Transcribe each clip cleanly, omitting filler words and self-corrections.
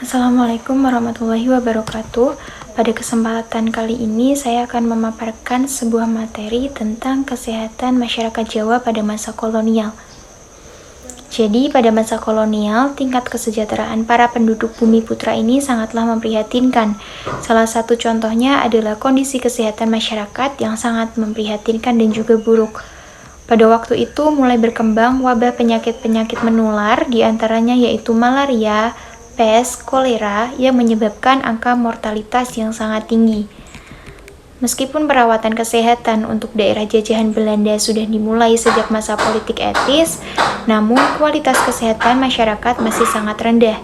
Assalamualaikum warahmatullahi wabarakatuh. Pada kesempatan kali ini saya akan memaparkan sebuah materi tentang kesehatan masyarakat Jawa pada masa kolonial. Jadi pada masa kolonial, tingkat kesejahteraan para penduduk Bumi Putra ini sangatlah memprihatinkan. Salah satu contohnya adalah kondisi kesehatan masyarakat yang sangat memprihatinkan dan juga buruk. Pada waktu itu mulai berkembang wabah penyakit-penyakit menular, diantaranya yaitu malaria, pes, kolera yang menyebabkan angka mortalitas yang sangat tinggi. Meskipun perawatan kesehatan untuk daerah jajahan Belanda sudah dimulai sejak masa politik etis, namun kualitas kesehatan masyarakat masih sangat rendah.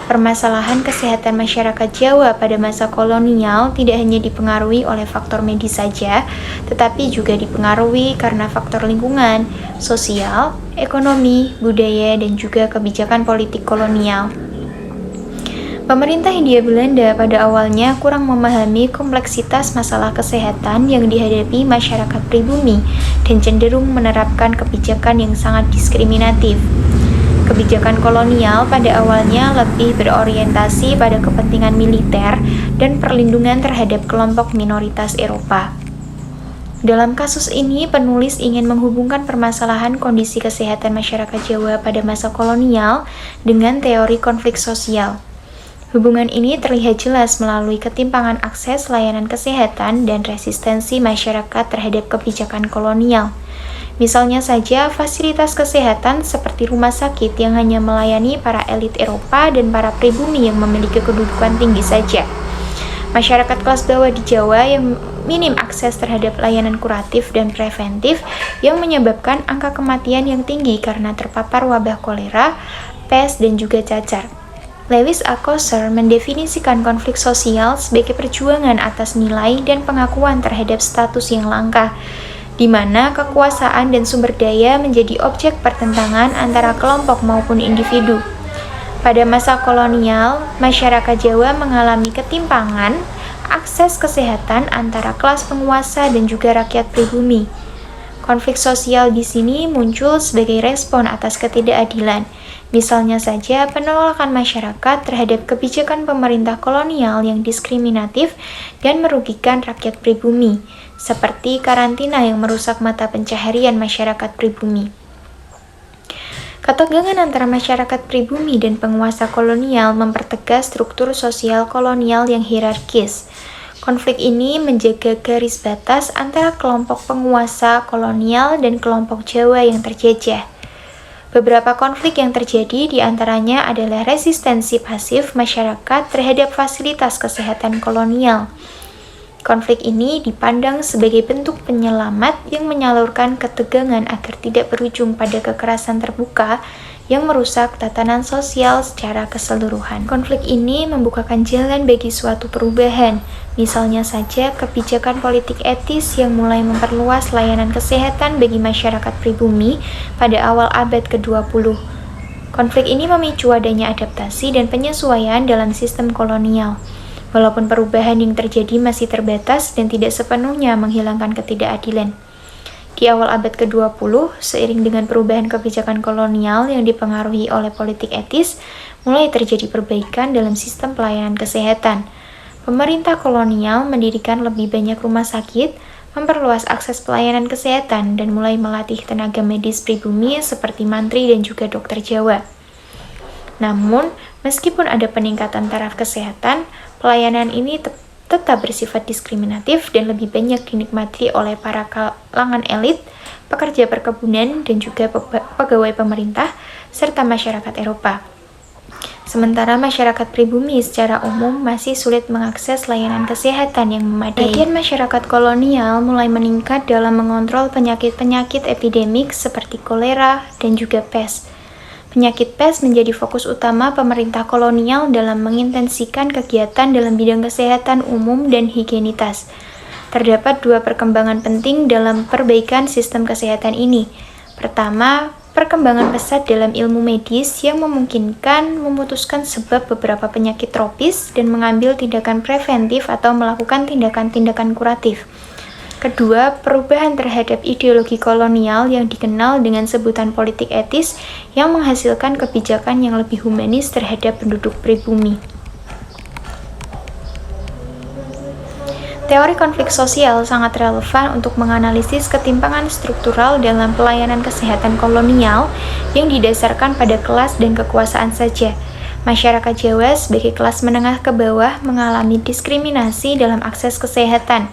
Permasalahan kesehatan masyarakat Jawa pada masa kolonial tidak hanya dipengaruhi oleh faktor medis saja, tetapi juga dipengaruhi karena faktor lingkungan, sosial, ekonomi, budaya, dan juga kebijakan politik kolonial. Pemerintah Hindia Belanda pada awalnya kurang memahami kompleksitas masalah kesehatan yang dihadapi masyarakat pribumi dan cenderung menerapkan kebijakan yang sangat diskriminatif. Kebijakan kolonial pada awalnya lebih berorientasi pada kepentingan militer dan perlindungan terhadap kelompok minoritas Eropa. Dalam kasus ini, penulis ingin menghubungkan permasalahan kondisi kesehatan masyarakat Jawa pada masa kolonial dengan teori konflik sosial. Hubungan ini terlihat jelas melalui ketimpangan akses layanan kesehatan dan resistensi masyarakat terhadap kebijakan kolonial. Misalnya saja, fasilitas kesehatan seperti rumah sakit yang hanya melayani para elit Eropa dan para pribumi yang memiliki kedudukan tinggi saja. Masyarakat kelas bawah di Jawa yang minim akses terhadap layanan kuratif dan preventif yang menyebabkan angka kematian yang tinggi karena terpapar wabah kolera, pes, dan juga cacar. Lewis A. Coser mendefinisikan konflik sosial sebagai perjuangan atas nilai dan pengakuan terhadap status yang langka, di mana kekuasaan dan sumber daya menjadi objek pertentangan antara kelompok maupun individu. Pada masa kolonial, masyarakat Jawa mengalami ketimpangan akses kesehatan antara kelas penguasa dan juga rakyat pribumi. Konflik sosial di sini muncul sebagai respon atas ketidakadilan. Misalnya saja penolakan masyarakat terhadap kebijakan pemerintah kolonial yang diskriminatif dan merugikan rakyat pribumi, seperti karantina yang merusak mata pencaharian masyarakat pribumi. Ketegangan antara masyarakat pribumi dan penguasa kolonial mempertegas struktur sosial kolonial yang hierarkis. Konflik ini menjaga garis batas antara kelompok penguasa kolonial dan kelompok Jawa yang terjajah. Beberapa konflik yang terjadi diantaranya adalah resistensi pasif masyarakat terhadap fasilitas kesehatan kolonial. Konflik ini dipandang sebagai bentuk penyelamat yang menyalurkan ketegangan agar tidak berujung pada kekerasan terbuka yang merusak tatanan sosial secara keseluruhan. Konflik ini membukakan jalan bagi suatu perubahan, misalnya saja kebijakan politik etis yang mulai memperluas layanan kesehatan bagi masyarakat pribumi pada awal abad ke-20. Konflik ini memicu adanya adaptasi dan penyesuaian dalam sistem kolonial. Walaupun perubahan yang terjadi masih terbatas dan tidak sepenuhnya menghilangkan ketidakadilan. Di awal abad ke-20, seiring dengan perubahan kebijakan kolonial yang dipengaruhi oleh politik etis, mulai terjadi perbaikan dalam sistem pelayanan kesehatan. Pemerintah kolonial mendirikan lebih banyak rumah sakit, memperluas akses pelayanan kesehatan, dan mulai melatih tenaga medis pribumi seperti mantri dan juga dokter Jawa. Namun, meskipun ada peningkatan taraf kesehatan, pelayanan ini tetap bersifat diskriminatif dan lebih banyak dinikmati oleh para kalangan elit, pekerja perkebunan, dan juga pegawai pemerintah, serta masyarakat Eropa. Sementara masyarakat pribumi secara umum masih sulit mengakses layanan kesehatan yang memadai. Bagian masyarakat kolonial mulai meningkat dalam mengontrol penyakit-penyakit epidemik seperti kolera dan juga pes. Penyakit pes menjadi fokus utama pemerintah kolonial dalam mengintensikan kegiatan dalam bidang kesehatan umum dan higienitas. Terdapat dua perkembangan penting dalam perbaikan sistem kesehatan ini. Pertama, perkembangan pesat dalam ilmu medis yang memungkinkan memutuskan sebab beberapa penyakit tropis dan mengambil tindakan preventif atau melakukan tindakan-tindakan kuratif. Kedua, perubahan terhadap ideologi kolonial yang dikenal dengan sebutan politik etis yang menghasilkan kebijakan yang lebih humanis terhadap penduduk pribumi. Teori konflik sosial sangat relevan untuk menganalisis ketimpangan struktural dalam pelayanan kesehatan kolonial yang didasarkan pada kelas dan kekuasaan saja. Masyarakat Jawa sebagai kelas menengah ke bawah mengalami diskriminasi dalam akses kesehatan,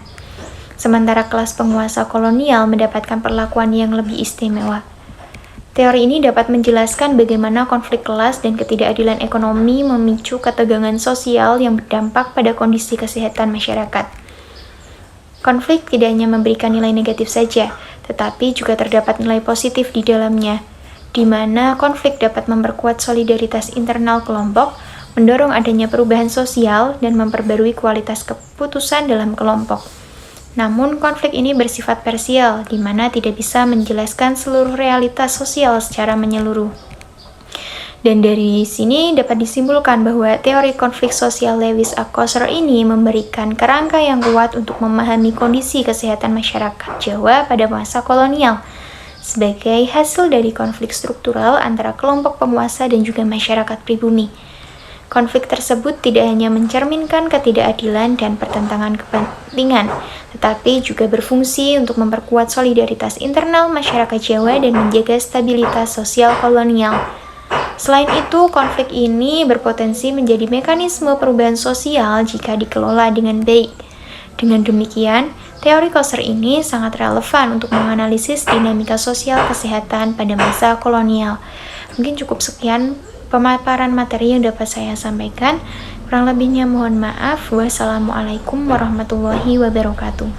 sementara kelas penguasa kolonial mendapatkan perlakuan yang lebih istimewa. Teori ini dapat menjelaskan bagaimana konflik kelas dan ketidakadilan ekonomi memicu ketegangan sosial yang berdampak pada kondisi kesehatan masyarakat. Konflik tidak hanya memberikan nilai negatif saja, tetapi juga terdapat nilai positif di dalamnya, di mana konflik dapat memperkuat solidaritas internal kelompok, mendorong adanya perubahan sosial, dan memperbarui kualitas keputusan dalam kelompok. Namun, konflik ini bersifat parsial, di mana tidak bisa menjelaskan seluruh realitas sosial secara menyeluruh. Dan dari sini dapat disimpulkan bahwa teori konflik sosial Lewis Althusser ini memberikan kerangka yang kuat untuk memahami kondisi kesehatan masyarakat Jawa pada masa kolonial, sebagai hasil dari konflik struktural antara kelompok penguasa dan juga masyarakat pribumi. Konflik tersebut tidak hanya mencerminkan ketidakadilan dan pertentangan kepentingan, tetapi juga berfungsi untuk memperkuat solidaritas internal masyarakat Jawa dan menjaga stabilitas sosial kolonial. Selain itu, konflik ini berpotensi menjadi mekanisme perubahan sosial jika dikelola dengan baik. Dengan demikian, teori Althusser ini sangat relevan untuk menganalisis dinamika sosial kesehatan pada masa kolonial. Mungkin cukup sekian pemaparan materi yang dapat saya sampaikan. Kurang lebihnya mohon maaf. Wassalamualaikum warahmatullahi wabarakatuh.